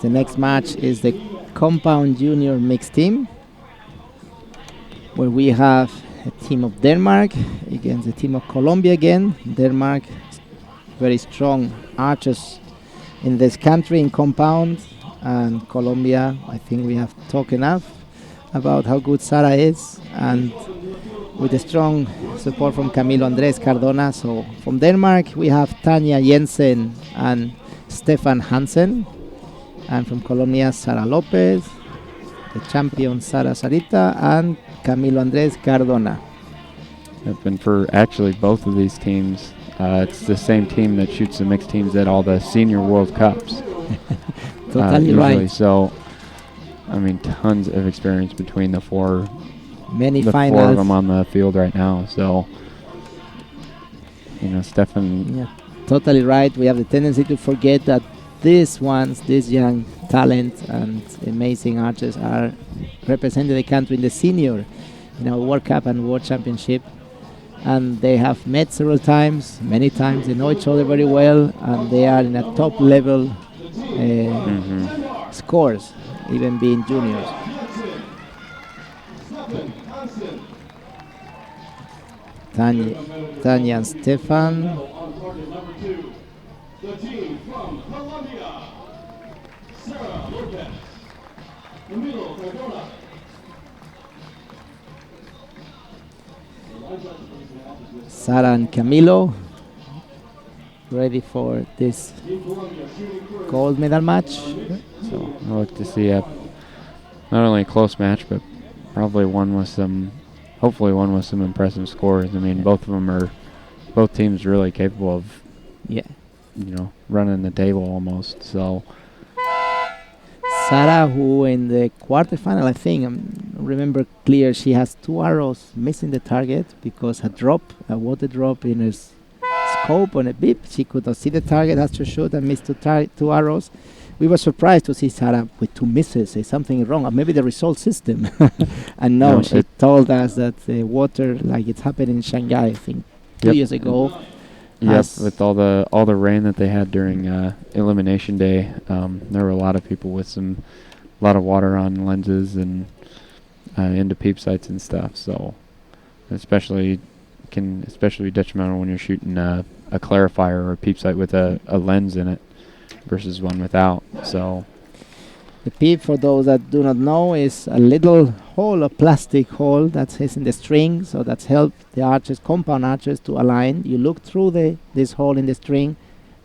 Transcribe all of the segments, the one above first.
The next match is the compound junior mixed team, where we have a team of Denmark against the team of Colombia again. Denmark, very strong archers in this country in compound, and Colombia, I think we have talked enough about how good Sara is, and with the strong support from Camilo Cardona. So from Denmark we have Tanja, Jensen and Stephan Hansen, and from Colombia Sara Lopez, the champion Sarita, and Camilo Cardona. And for actually both of these teams, it's the same team that shoots the mixed teams at all the senior World Cups. Totally right. So, I mean, tons of experience between the four. Many the finals. Four of them on the field right now. So, Stephan. Yeah, totally right. We have the tendency to forget that these young talent and amazing archers are representing the country in the senior, World Cup and World Championship. And they have met several times, many times. They know each other very well, and they are in a top level scores, even being juniors. Tanja and Stephan. The team from Colombia, Sara, Lopez, Camilo, Cardona. Sara and Camilo ready for this gold medal match. So I look to see not only a close match, but probably hopefully one with some impressive scores. I mean, both teams really capable of, running the table almost. So Sara, who in the quarterfinal, I think, remember clear, she has 2 arrows missing the target because a water drop in her scope on a bib. She could not see the target, has to shoot and missed 2 arrows. We were surprised to see Sara with 2 misses. Is something wrong? Or maybe the result system. And no, she told us that the water, like it happened in Shanghai, I think, 2 years ago. Yep, with all the rain that they had during elimination day, there were a lot of people with a lot of water on lenses and into peep sights and stuff. So, especially be detrimental when you're shooting a clarifier or a peep sight with a lens in it versus one without. So, the peep, for those that do not know, is a little hole, a plastic hole that is in the string, so that's helped the compound archers to align. You look through this hole in the string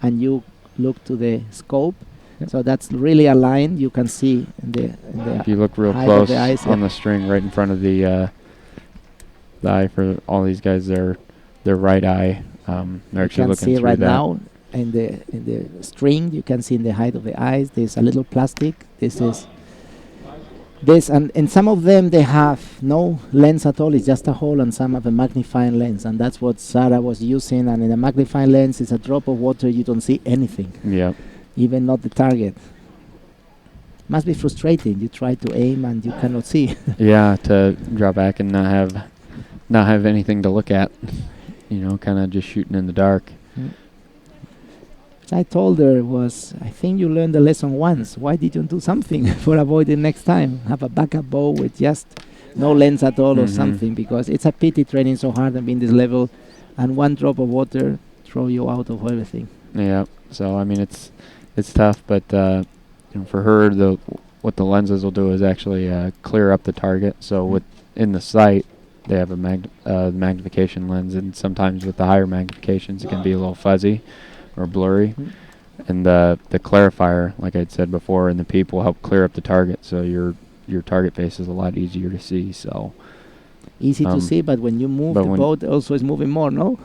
and you look to the scope. Yep. So that's really aligned. You can see in the if you look real close on the string right in front of the eye for all these guys, their right eye, they're actually looking through right that. Now in the string, you can see in the height of the eyes, there's a little plastic. And in some of them they have no lens at all. It's just a hole, and some have a magnifying lens, and that's what Sara was using. And in a magnifying lens, it's a drop of water, you don't see anything. Yeah. Even not the target. Must be frustrating. You try to aim and you cannot see. Yeah, to draw back and not have anything to look at. Kind of just shooting in the dark. I told her I think you learned the lesson once. Why did you do something for avoiding next time? Have a backup bow with just no lens at all or something, because it's a pity training so hard and being this level, and one drop of water throw you out of everything. Yeah. So I mean, it's tough, but for her, what the lenses will do is actually clear up the target. So in the sight, they have a magnification lens, and sometimes with the higher magnifications, it can be a little fuzzy or blurry. And the clarifier, like I'd said before, and the peep will help clear up the target, so your target face is a lot easier to see. So easy to see, but when you move, the boat also is moving more, no?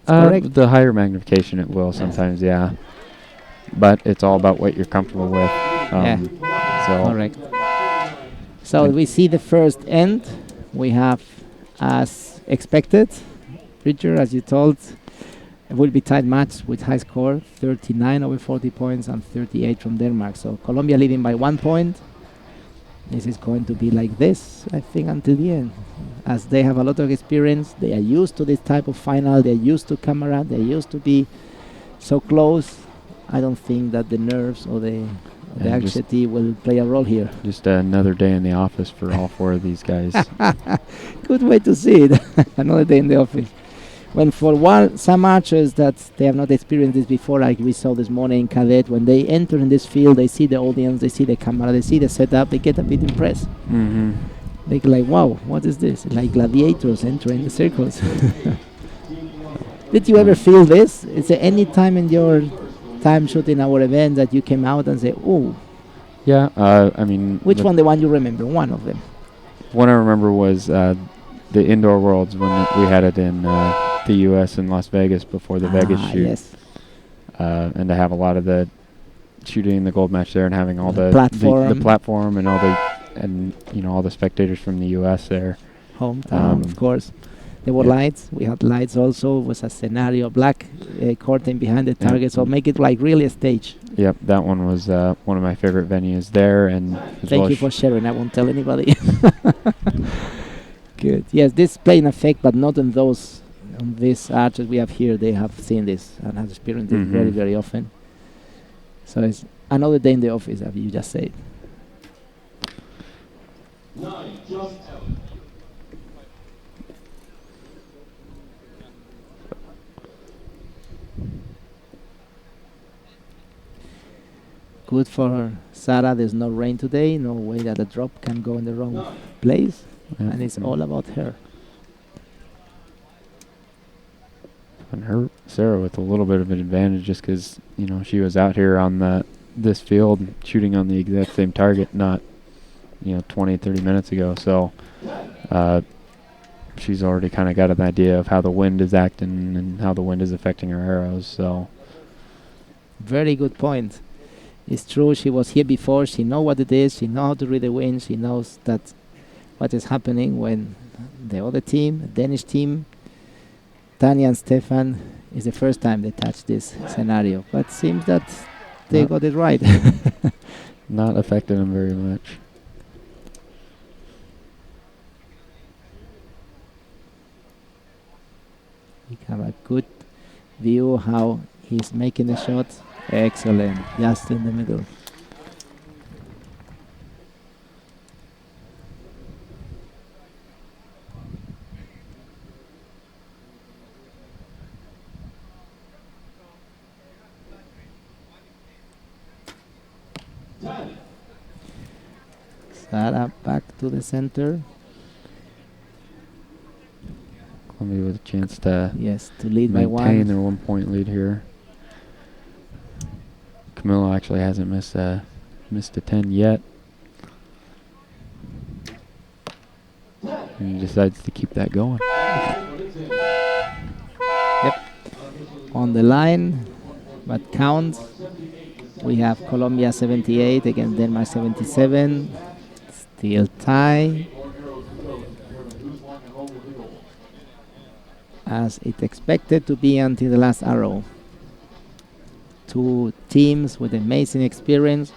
Correct? The higher magnification it will sometimes, yeah. But it's all about what you're comfortable with. So correct. So we see the first end. We have, as expected, Richard, as you told, it will be tight match with high score, 39 over 40 points and 38 from Denmark. So Colombia leading by 1 point. This is going to be like this, I think, until the end. As they have a lot of experience, they are used to this type of final, they're used to camera, they're used to be so close. I don't think that the nerves or the The anxiety will play a role here. Just another day in the office for all 4 of these guys. Good way to see it. Another day in the office. When for some archers that they have not experienced this before, like we saw this morning in Cadet, when they enter in this field, they see the audience, they see the camera, they see the setup, they get a bit impressed. Mm-hmm. They're like, wow, what is this? Like gladiators entering the circles. Did you ever feel this? Is there any time in your time shooting our event that you came out and say, oh? Yeah, I mean... Which one, the one you remember? One of them. One I remember was the Indoor Worlds when we had it in the U.S. in Las Vegas before the Vegas shoot. Yes. And to have a lot of the shooting the gold match there and having all the platform and all the all the spectators from the U.S. there. Hometown, of course. There were lights. We had lights also. It was a scenario, black curtain behind the target, so make it like really a stage. Yep, that one was one of my favorite venues there. And thank you for sharing. I won't tell anybody. Good. Yes, this play in effect, but not on those. On these archers we have here, they have seen this and have experienced it very, very often. So it's another day in the office, as you just said. 9, just out. Good for Sara. There's no rain today. No way that a drop can go in the wrong place. And it's all about her. And Sara with a little bit of an advantage just because, she was out here on this field shooting on the exact same target, not, 20, 30 minutes ago. So she's already kind of got an idea of how the wind is acting and how the wind is affecting her arrows. So very good point. It's true, she was here before. She knows what it is. She knows how to read the wind. She knows that what is happening when the other team, the Danish team, Tanja and Stephan, is the first time they touch this scenario. But it seems that they got it right. Not affected them very much. We have a good view how he's making the shot. Excellent, just in the middle. Sara back to the center. Colombia with a chance to lead by one. Maintain their 1-point lead here. Camilo actually hasn't missed a 10 yet. And he decides to keep that going. Yep. On the line, but counts. We have Colombia 78 against Denmark 77. Still tie. As it expected to be until the last arrow. Two teams with amazing experience.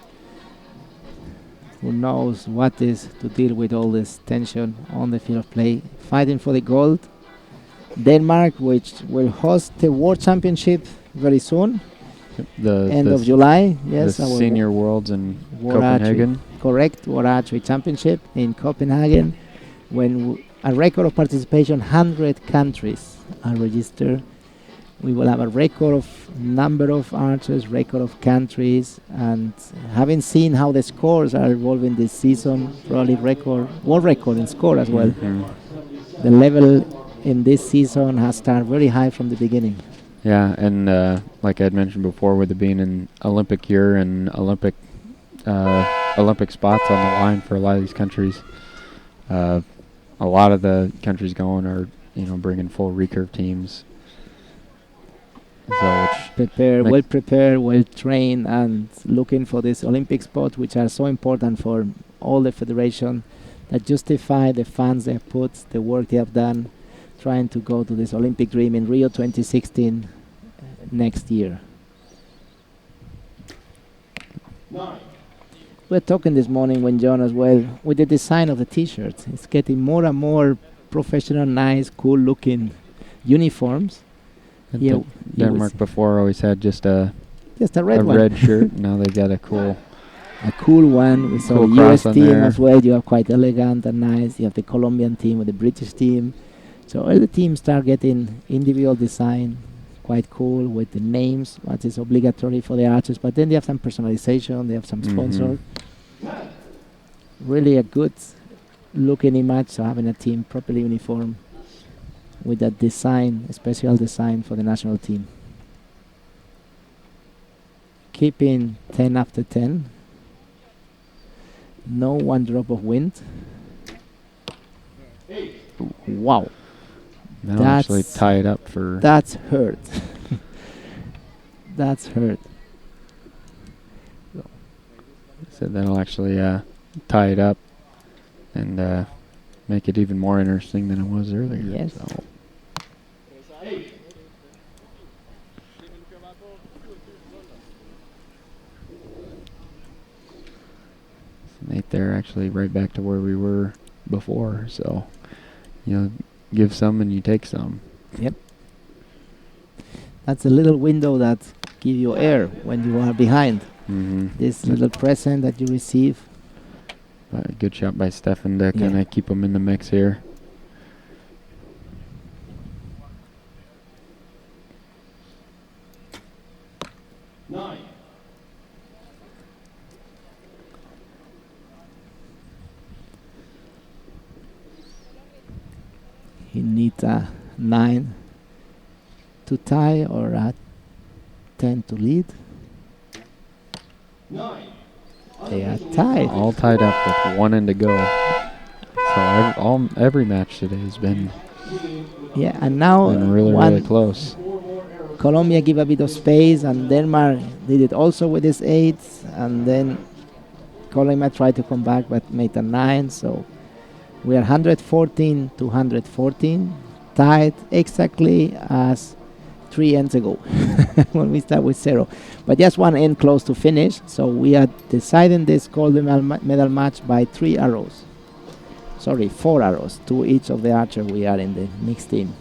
Who knows what is to deal with all this tension on the field of play. Fighting for the gold. Denmark, which will host the World Championship very soon. The end of July. Yes, the Senior Worlds in Copenhagen. Correct, World Archery Championship in Copenhagen. When a record of participation, 100 countries are registered. We will have a record of number of archers, record of countries, and having seen how the scores are evolving this season, probably world record in score as well. The level in this season has started very high from the beginning. Yeah, and like I had mentioned before, with it being an Olympic year and Olympic spots on the line for a lot of these countries, a lot of the countries going are bringing full recurve teams. So well prepared, well trained, and looking for these Olympic spots, which are so important for all the federation that justify the funds they have put, the work they have done, trying to go to this Olympic dream in Rio 2016 next year. We're talking this morning when John as well with the design of the t-shirts. It's getting more and more professional, nice, cool looking uniforms. Denmark before always had just a red red shirt. Now they've got a cool a cool one. We saw Cool the cross US on team there. as well. You have quite elegant and nice. You have the Colombian team with the British team. So all the teams start getting individual design, quite cool with the names, what is obligatory for the archers. But then they have some personalization. They have some sponsor. Really a good looking image. So having a team properly uniform with that design, a special design for the national team. Keeping 10 after 10. No one drop of wind. Wow. That'll actually tie it up for. That's hurt. That's hurt. So that'll actually tie it up and make it even more interesting than it was earlier. Yes. So. Right there, actually right back to where we were before. So, you know, give some and you take some. Yep. That's a little window that give you air when you are behind. This little present that you receive. Good shot by Stephan to kind of keep him in the mix here. He needs a 9 to tie or a 10 to lead. They are tied. All tied up with 1 in to go. So every match today has been and now really close. Colombia give a bit of space, and Denmark did it also with this 8, and then Colombia tried to come back but made a 9. So we are 114 to 114, tied exactly as 3 ends ago when we start with 0. But just 1 end close to finish. So we are deciding this gold medal match by 3 arrows. Sorry, 4 arrows to each of the archers we are in the mixed team.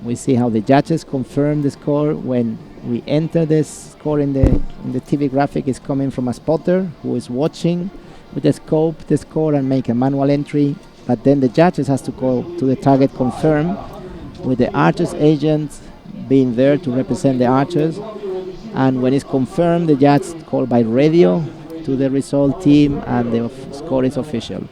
We see how the judges confirm the score when we enter this score in the TV graphic. Is coming from a spotter who is watching with the scope the score and make a manual entry. But then the judges has to go to the target confirm with the archers agents being there to represent the archers. And when it's confirmed, the judge call by radio to the result team and the score is official.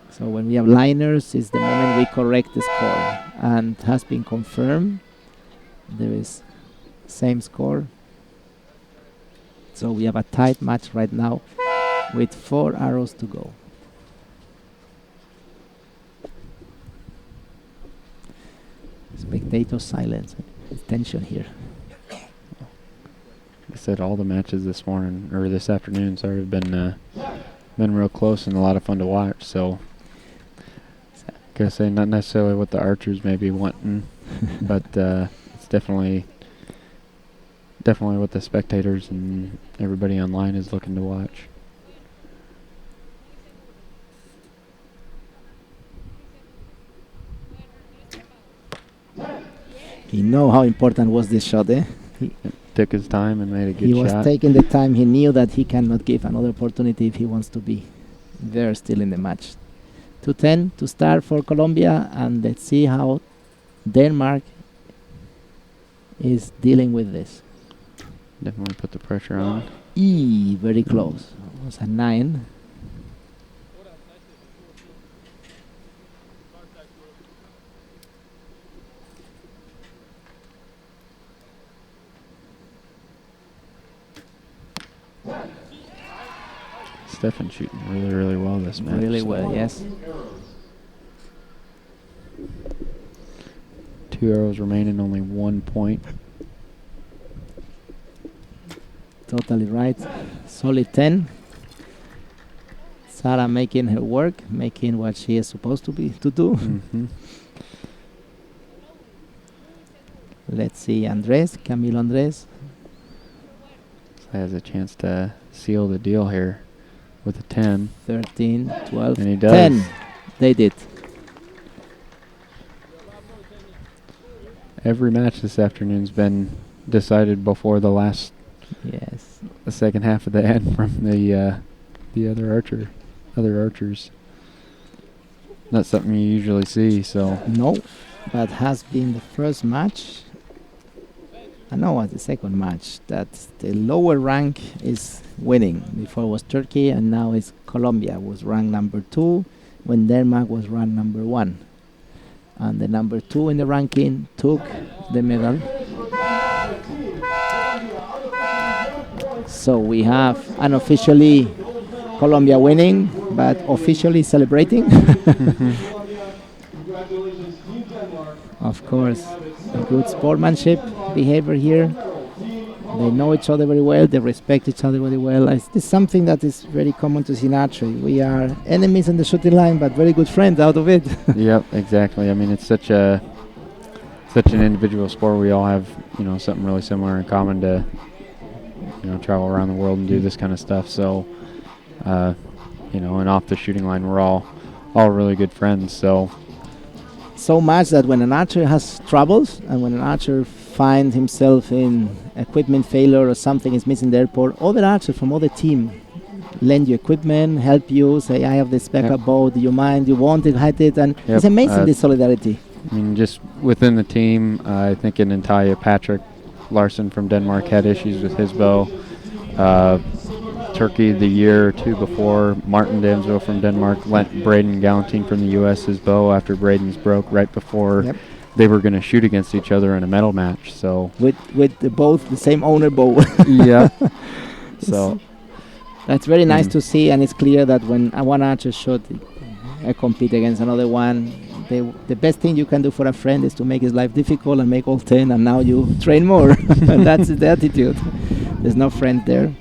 So when we have liners, is the moment we correct the score, and has been confirmed. There is same score. So we have a tight match right now with 4 arrows to go. Spectator silence. There's tension here. I said all the matches this morning or this afternoon, sorry, have been real close and a lot of fun to watch. So, gotta say, not necessarily what the archers may be wanting, but it's definitely what the spectators and everybody online is looking to watch. He know how important was this shot, eh? He took his time and made a good shot. He was taking the time. He knew that he cannot give another opportunity if he wants to be there still in the match. 2-10 to start for Colombia, and let's see how Denmark is dealing with this. Definitely put the pressure on. Very close. It was a 9. Stephan shooting really well this match. Really well, yes. 2 arrows remaining, only 1 point. Totally right. Solid 10. Sara making her work, making what she is supposed to do. Let's see Camilo Andres. Has a chance to seal the deal here with a 10. 13, 12, and he does. 10. They did. every match this afternoon's been decided before the second half of the end from the other archers. Not something you usually see, so. No, but has been the first match. I know the second match that the lower rank is winning. Before was Turkey, and now it's Colombia was ranked number 2 when Denmark was ranked number 1. And the number 2 in the ranking took the medal. So we have unofficially Colombia winning, but officially celebrating. Congratulations, Team Denmark. Of course, a good sportsmanship behavior here. They know each other very well. They respect each other very well. It's something that is very common to see in archery. We are enemies on the shooting line, but very good friends out of it. Yep, exactly. I mean, it's such an individual sport. We all have, something really similar in common to, travel around the world and do this kind of stuff. So, and off the shooting line, we're all really good friends. So much that when an archer has troubles and when an archer finds himself in equipment failure or something is missing the airport, other archers from other team lend you equipment, help you, say, I have this backup bow, do you mind, you want it, hide it, and it's amazing, this solidarity. I mean, just within the team, I think in Tanja, Patrick Larson from Denmark had issues with his bow. Turkey the year or two before, Martin Damsel from Denmark lent Braden Galantine from the U.S. his bow after Braden's broke right before they were going to shoot against each other in a medal match. So with both the same owner bow. Yeah. So that's very nice to see, and it's clear that when one archer should compete against another one, the best thing you can do for a friend is to make his life difficult and make all 10, and now you train more. And that's the attitude. There's no friend there.